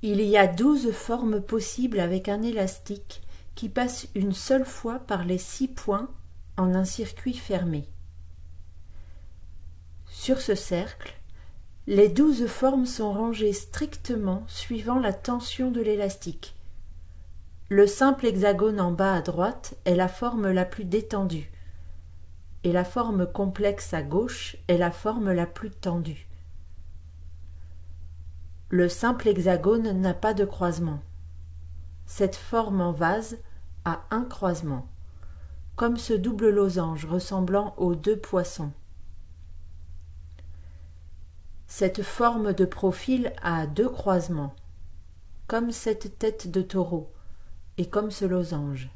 Il y a 12 formes possibles avec un élastique qui passe une seule fois par les 6 points en un circuit fermé. Sur ce cercle, les 12 formes sont rangées strictement suivant la tension de l'élastique. Le simple hexagone en bas à droite est la forme la plus détendue, et la forme complexe à gauche est la forme la plus tendue. Le simple hexagone n'a pas de croisement. Cette forme en vase a un croisement, comme ce double losange ressemblant aux 2 poissons. Cette forme de profil a 2 croisements, comme cette tête de taureau et comme ce losange.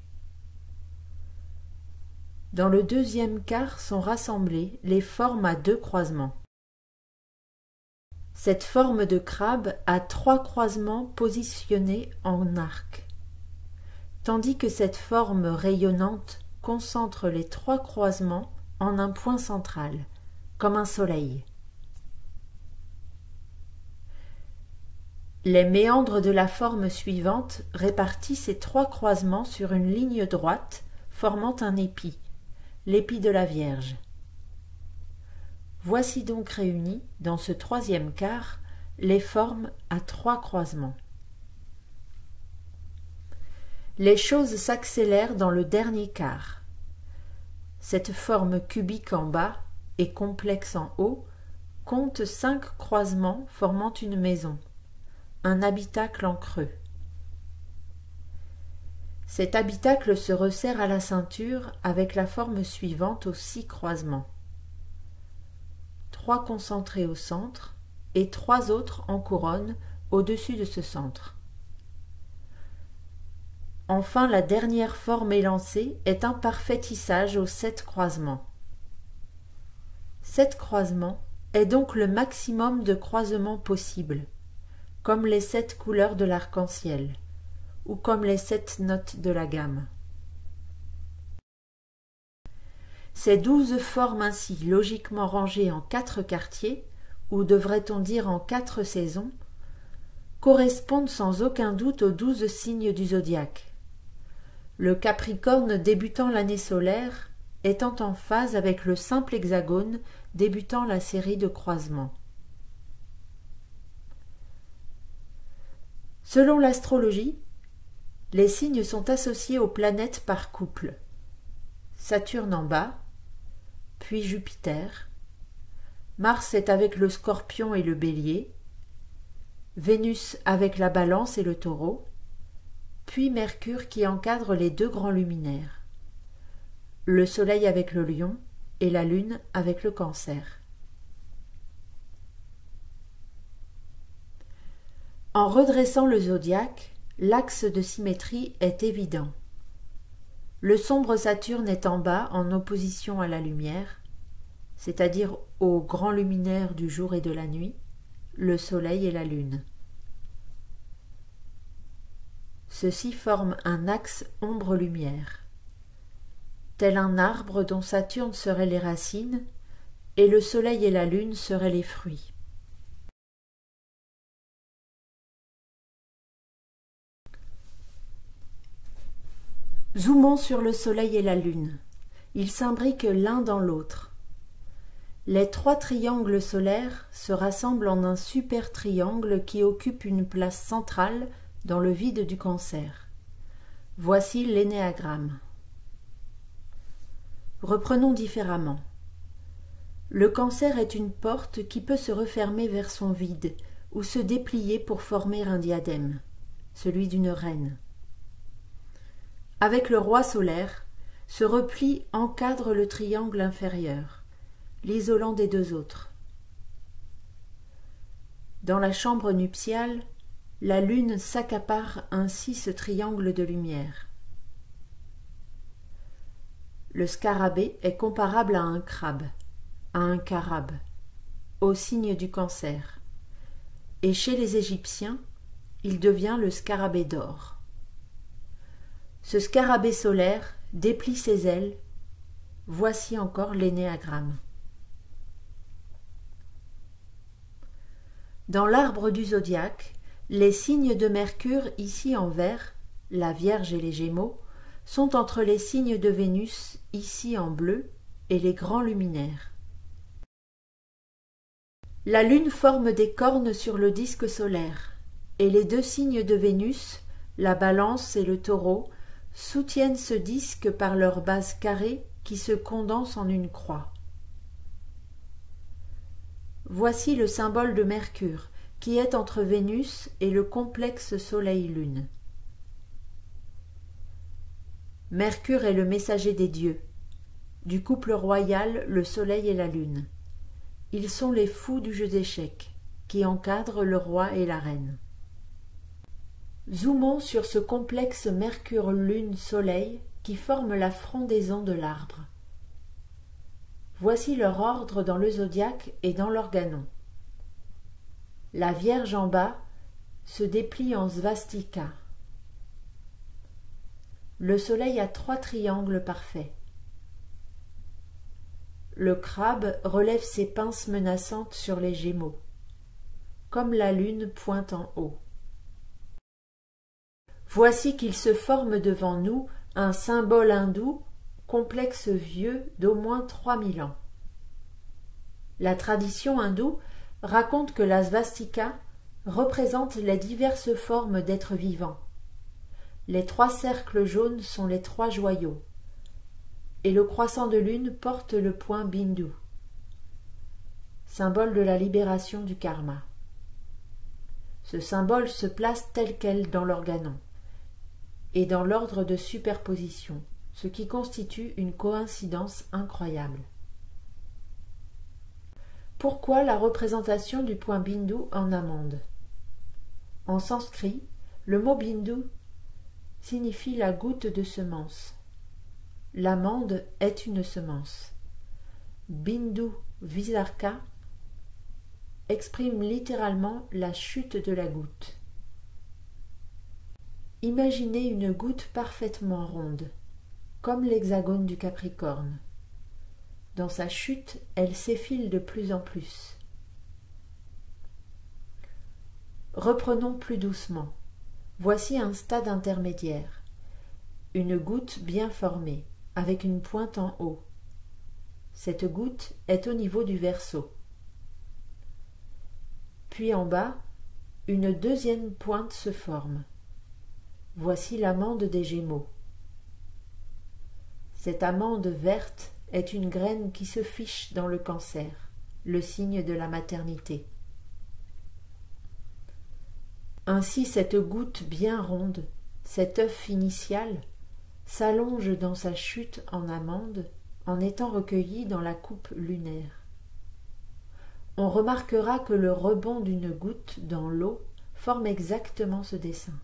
Dans le deuxième quart sont rassemblées les formes à 2 croisements. Cette forme de crabe a 3 croisements positionnés en arc, tandis que cette forme rayonnante concentre les 3 croisements en un point central, comme un soleil. Les méandres de la forme suivante répartissent ces 3 croisements sur une ligne droite formant un épi, l'épi de la Vierge. Voici donc réunies, dans ce troisième quart, les formes à 3 croisements. Les choses s'accélèrent dans le dernier quart. Cette forme cubique en bas et complexe en haut compte 5 croisements formant une maison, un habitacle en creux. Cet habitacle se resserre à la ceinture avec la forme suivante aux 6 croisements. 3 concentrés au centre et 3 autres en couronne au-dessus de ce centre. Enfin, la dernière forme élancée est un parfait tissage aux 7 croisements. 7 croisements est donc le maximum de croisements possibles, comme les 7 couleurs de l'arc-en-ciel, ou comme les 7 notes de la gamme. Ces 12 formes ainsi logiquement rangées en 4 quartiers, ou devrait-on dire en 4 saisons, correspondent sans aucun doute aux 12 signes du zodiaque. Le Capricorne débutant l'année solaire étant en phase avec le simple hexagone débutant la série de croisements. Selon l'astrologie, les signes sont associés aux planètes par couple. Saturne en bas, puis Jupiter. Mars est avec le Scorpion et le Bélier. Vénus avec la Balance et le Taureau. Puis Mercure qui encadre les 2 grands luminaires. Le Soleil avec le Lion et la Lune avec le Cancer. En redressant le zodiaque, l'axe de symétrie est évident. Le sombre Saturne est en bas en opposition à la lumière, c'est-à-dire aux grands luminaires du jour et de la nuit, le Soleil et la Lune. Ceux-ci forment un axe ombre-lumière, tel un arbre dont Saturne serait les racines et le Soleil et la Lune seraient les fruits. Zoomons sur le Soleil et la Lune. Ils s'imbriquent l'un dans l'autre. Les 3 triangles solaires se rassemblent en un super triangle qui occupe une place centrale dans le vide du Cancer. Voici l'énéagramme. Reprenons différemment. Le Cancer est une porte qui peut se refermer vers son vide ou se déplier pour former un diadème, celui d'une reine. Avec le roi solaire, ce repli encadre le triangle inférieur, l'isolant des 2 autres. Dans la chambre nuptiale, la lune s'accapare ainsi ce triangle de lumière. Le scarabée est comparable à un crabe, à un carabe, au signe du Cancer, et chez les Égyptiens, il devient le scarabée d'or. Ce scarabée solaire déplie ses ailes. Voici encore l'énéagramme. Dans l'arbre du zodiaque, Les signes de Mercure ici en vert, la Vierge et les Gémeaux, sont entre les signes de Vénus ici en bleu et les grands luminaires. La Lune forme des cornes sur le disque solaire, et les deux signes de Vénus, la Balance et le Taureau, soutiennent ce disque par leur base carrée qui se condense en une croix. Voici le symbole de Mercure, qui est entre Vénus et le complexe Soleil-Lune. Mercure est le messager des dieux, du couple royal le Soleil et la Lune. Ils sont les fous du jeu d'échecs, qui encadrent le roi et la reine. Zoomons sur ce complexe Mercure-Lune-Soleil qui forme la frondaison de l'arbre. Voici leur ordre dans le zodiaque et dans l'organon. La Vierge en bas se déplie en svastika. Le Soleil a 3 triangles parfaits. Le crabe relève ses pinces menaçantes sur les Gémeaux, comme la Lune pointe en haut. Voici qu'il se forme devant nous un symbole hindou, complexe vieux d'au moins 3000 ans. La tradition hindoue raconte que la svastika représente les diverses formes d'êtres vivants. Les 3 cercles jaunes sont les 3 joyaux, et le croissant de lune porte le point bindu, symbole de la libération du karma. Ce symbole se place tel quel dans l'organon, et dans l'ordre de superposition, ce qui constitue une coïncidence incroyable. Pourquoi la représentation du point bindu en amande? En sanskrit, le mot bindu signifie la goutte de semence. L'amande est une semence. Bindu Visarka exprime littéralement la chute de la goutte. Imaginez une goutte parfaitement ronde, comme l'hexagone du Capricorne. Dans sa chute, elle s'effile de plus en plus. Reprenons plus doucement. Voici un stade intermédiaire. Une goutte bien formée, avec une pointe en haut. Cette goutte est au niveau du verso. Puis en bas, une deuxième pointe se forme. Voici l'amande des Gémeaux. Cette amande verte est une graine qui se fiche dans le Cancer, le signe de la maternité. Ainsi cette goutte bien ronde, cet œuf initial, s'allonge dans sa chute en amande en étant recueilli dans la coupe lunaire. On remarquera que le rebond d'une goutte dans l'eau forme exactement ce dessin.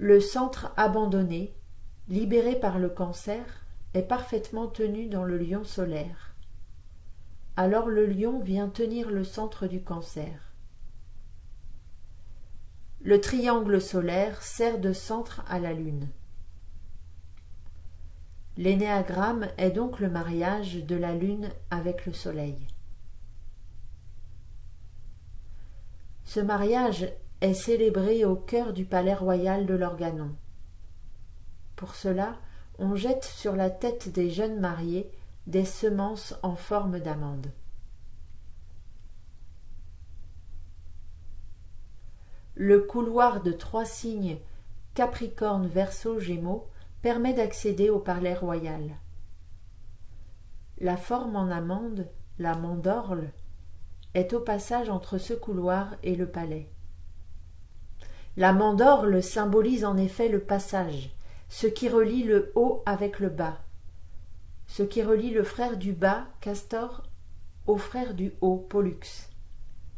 Le centre abandonné, libéré par le Cancer, est parfaitement tenu dans le lion solaire. Alors le lion vient tenir le centre du Cancer. Le triangle solaire sert de centre à la Lune. L'énéagramme est donc le mariage de la Lune avec le Soleil. Ce mariage est célébré au cœur du palais royal de l'Organon. Pour cela, on jette sur la tête des jeunes mariés des semences en forme d'amande. Le couloir de 3 signes Capricorne, Verseau, Gémeaux permet d'accéder au palais royal. La forme en amande, la mandorle, est au passage entre ce couloir et le palais. La mandorle symbolise en effet le passage, ce qui relie le haut avec le bas, ce qui relie le frère du bas, Castor, au frère du haut, Pollux,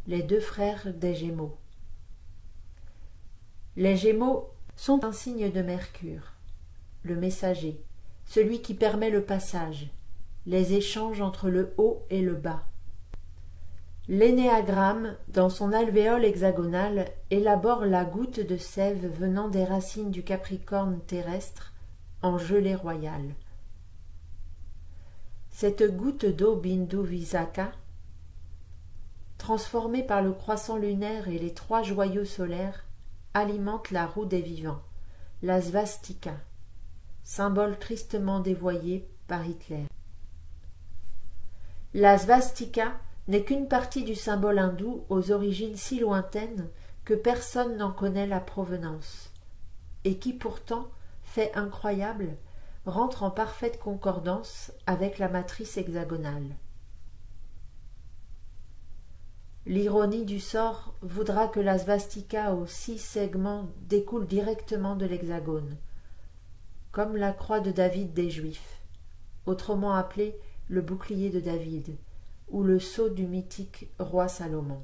les 2 frères des Gémeaux. Les Gémeaux sont un signe de Mercure, le messager, celui qui permet le passage, les échanges entre le haut et le bas. L'énéagramme, dans son alvéole hexagonal, élabore la goutte de sève venant des racines du Capricorne terrestre en gelée royale. Cette goutte d'eau Bindu Visakha transformée par le croissant lunaire et les 3 joyaux solaires, alimente la roue des vivants, la svastika, symbole tristement dévoyé par Hitler. La svastika n'est qu'une partie du symbole hindou aux origines si lointaines que personne n'en connaît la provenance, et qui pourtant, fait incroyable, rentre en parfaite concordance avec la matrice hexagonale. L'ironie du sort voudra que la svastika aux 6 segments découle directement de l'hexagone, comme la croix de David des Juifs, autrement appelée le bouclier de David, ou le sceau du mythique roi Salomon.